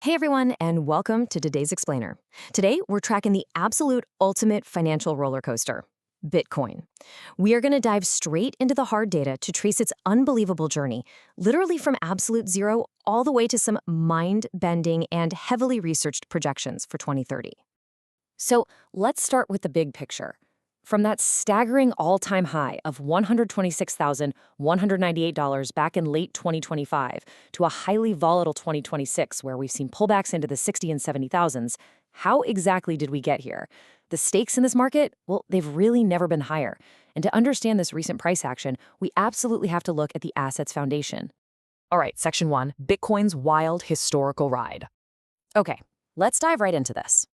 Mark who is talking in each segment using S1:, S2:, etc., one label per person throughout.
S1: Hey everyone, and welcome to today's Explainer. Today, we're tracking the absolute ultimate financial roller coaster, Bitcoin. We are going to dive straight into the hard data to trace its unbelievable journey, literally from absolute zero all the way to some mind-bending and heavily researched projections for 2030. So let's start with the big picture. From that staggering all-time high of $126,198 back in late 2025 to a highly volatile 2026 where we've seen pullbacks into the 60 and 70,000s, how exactly did we get here? The stakes in this market, well, they've really never been higher. And to understand this recent price action, we absolutely have to look at the asset's foundation. All right, Section 1, Bitcoin's wild historical ride. Okay, let's dive right into this.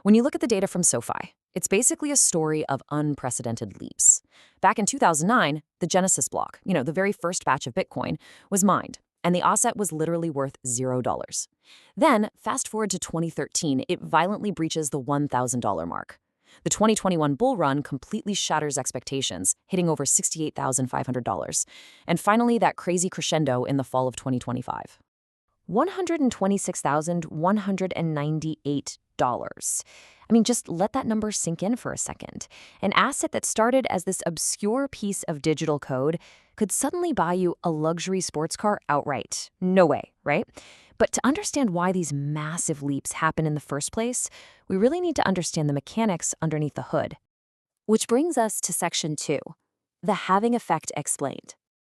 S1: When you look at the data from SoFi, it's basically a story of unprecedented leaps. Back in 2009, the Genesis block, the very first batch of Bitcoin, was mined, and the asset was literally worth $0. Then, fast forward to 2013, it violently breaches the $1,000 mark. The 2021 bull run completely shatters expectations, hitting over $68,500. And finally, that crazy crescendo in the fall of 2025. $126,198. Just let that number sink in for a second. An asset that started as this obscure piece of digital code could suddenly buy you a luxury sports car outright. No way, right? But to understand why these massive leaps happen in the first place, we really need to understand the mechanics underneath the hood. Which brings us to Section 2, the halving effect explained.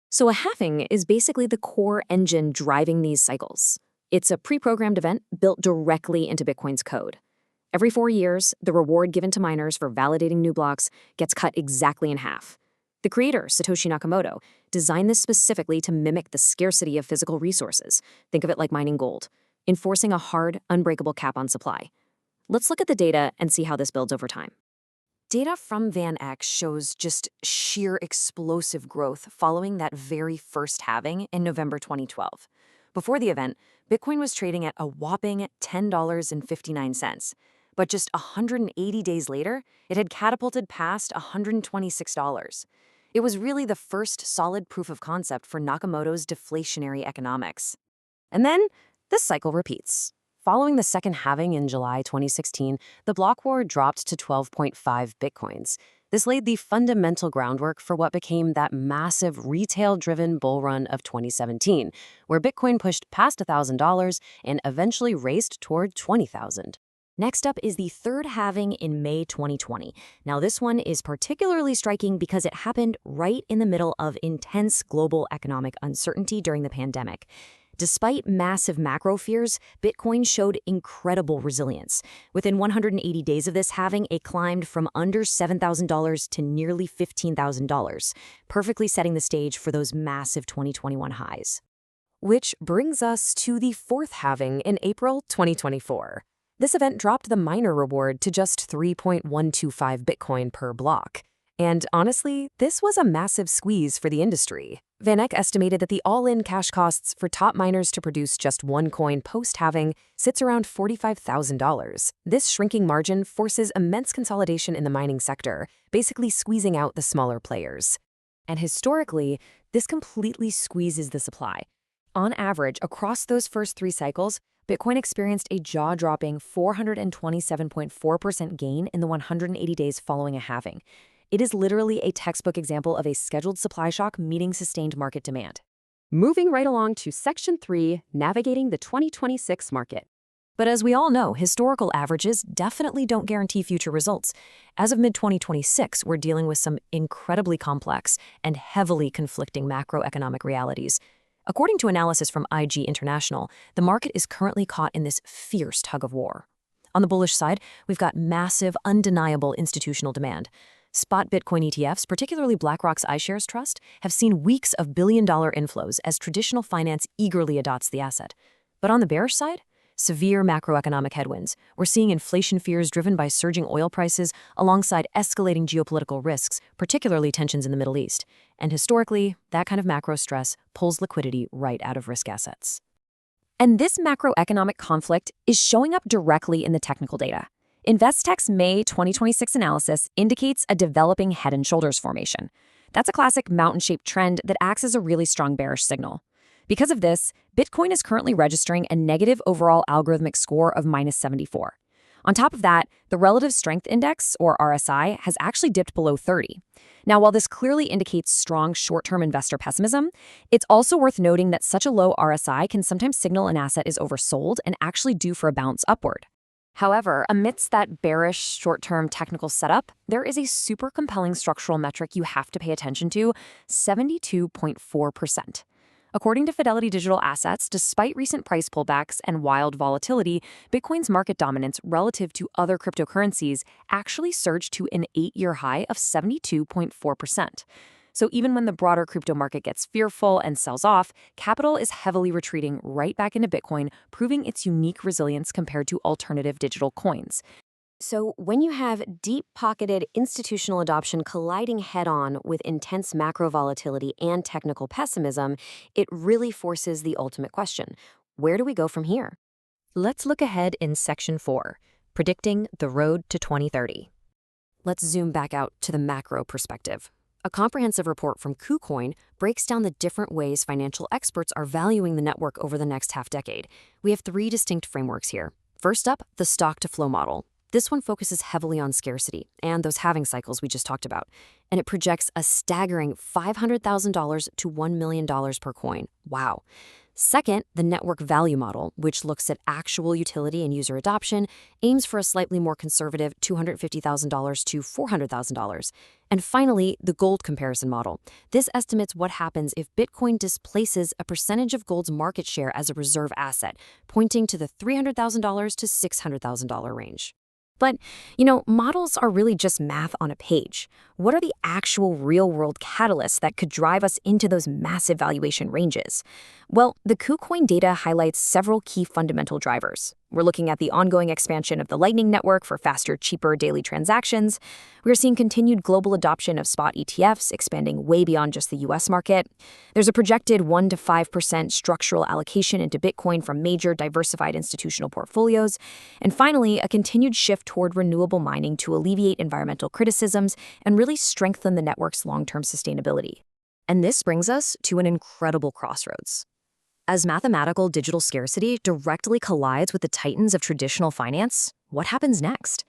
S1: So a halving is basically the core engine driving these cycles. It's a pre-programmed event built directly into Bitcoin's code. Every 4 years, the reward given to miners for validating new blocks gets cut exactly in half. The creator, Satoshi Nakamoto, designed this specifically to mimic the scarcity of physical resources. Think of it like mining gold, enforcing a hard, unbreakable cap on supply. Let's look at the data and see how this builds over time. Data from VanEck shows just sheer explosive growth following that very first halving in November 2012. Before the event, Bitcoin was trading at a whopping $10.59. But just 180 days later, it had catapulted past $126. It was really the first solid proof of concept for Nakamoto's deflationary economics. And then, this cycle repeats. Following the second halving in July 2016, the block war dropped to 12.5 Bitcoins. This laid the fundamental groundwork for what became that massive retail-driven bull run of 2017, where Bitcoin pushed past $1,000 and eventually raced toward $20,000. Next up is the third halving in May 2020. Now, this one is particularly striking because it happened right in the middle of intense global economic uncertainty during the pandemic. Despite massive macro fears, Bitcoin showed incredible resilience. Within 180 days of this halving, it climbed from under $7,000 to nearly $15,000, perfectly setting the stage for those massive 2021 highs. Which brings us to the fourth halving in April 2024. This event dropped the miner reward to just 3.125 Bitcoin per block. And honestly, this was a massive squeeze for the industry. VanEck estimated that the all-in cash costs for top miners to produce just one coin post-halving sits around $45,000. This shrinking margin forces immense consolidation in the mining sector, basically squeezing out the smaller players. And historically, this completely squeezes the supply. On average, across those first 3 cycles, Bitcoin experienced a jaw-dropping 427.4% gain in the 180 days following a halving. It is literally a textbook example of a scheduled supply shock meeting sustained market demand. Moving right along to Section 3, navigating the 2026 market. But as we all know, historical averages definitely don't guarantee future results. As of mid-2026, we're dealing with some incredibly complex and heavily conflicting macroeconomic realities. According to analysis from IG International, the market is currently caught in this fierce tug-of-war. On the bullish side, we've got massive, undeniable institutional demand. Spot Bitcoin ETFs, particularly BlackRock's iShares Trust, have seen weeks of billion-dollar inflows as traditional finance eagerly adopts the asset. But on the bearish side, severe macroeconomic headwinds. We're seeing inflation fears driven by surging oil prices alongside escalating geopolitical risks, particularly tensions in the Middle East. And historically, that kind of macro stress pulls liquidity right out of risk assets. And this macroeconomic conflict is showing up directly in the technical data. InvestTech's May 2026 analysis indicates a developing head and shoulders formation. That's a classic mountain-shaped trend that acts as a really strong bearish signal. Because of this, Bitcoin is currently registering a negative overall algorithmic score of -74. On top of that, the Relative Strength Index, or RSI, has actually dipped below 30. Now, while this clearly indicates strong short-term investor pessimism, it's also worth noting that such a low RSI can sometimes signal an asset is oversold and actually due for a bounce upward. However, amidst that bearish short-term technical setup, there is a super compelling structural metric you have to pay attention to: 72.4%. According to Fidelity Digital Assets, despite recent price pullbacks and wild volatility, Bitcoin's market dominance relative to other cryptocurrencies actually surged to an 8-year high of 72.4%. So even when the broader crypto market gets fearful and sells off, capital is heavily retreating right back into Bitcoin, proving its unique resilience compared to alternative digital coins. So, when you have deep-pocketed institutional adoption colliding head-on with intense macro volatility and technical pessimism, it really forces the ultimate question: where do we go from here? Let's look ahead in Section 4, Predicting the Road to 2030. Let's zoom back out to the macro perspective. A comprehensive report from KuCoin breaks down the different ways financial experts are valuing the network over the next half-decade. We have 3 distinct frameworks here. First up, the stock-to-flow model. This one focuses heavily on scarcity and those halving cycles we just talked about, and it projects a staggering $500,000 to $1 million per coin. Wow. Second, the network value model, which looks at actual utility and user adoption, aims for a slightly more conservative $250,000 to $400,000. And finally, the gold comparison model. This estimates what happens if Bitcoin displaces a percentage of gold's market share as a reserve asset, pointing to the $300,000 to $600,000 range. But, models are really just math on a page. What are the actual real-world catalysts that could drive us into those massive valuation ranges? Well, the KuCoin data highlights several key fundamental drivers. We're looking at the ongoing expansion of the Lightning Network for faster, cheaper daily transactions. We're seeing continued global adoption of spot ETFs, expanding way beyond just the US market. There's a projected 1 to 5% structural allocation into Bitcoin from major diversified institutional portfolios. And finally, a continued shift toward renewable mining to alleviate environmental criticisms and really strengthen the network's long-term sustainability. And this brings us to an incredible crossroads. As mathematical digital scarcity directly collides with the titans of traditional finance, what happens next?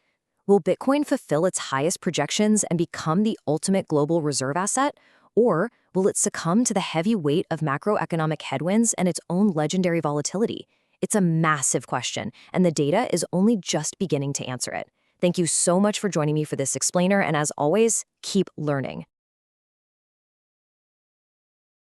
S1: Will Bitcoin fulfill its highest projections and become the ultimate global reserve asset? Or will it succumb to the heavy weight of macroeconomic headwinds and its own legendary volatility? It's a massive question, and the data is only just beginning to answer it. Thank you so much for joining me for this explainer, and as always, keep learning.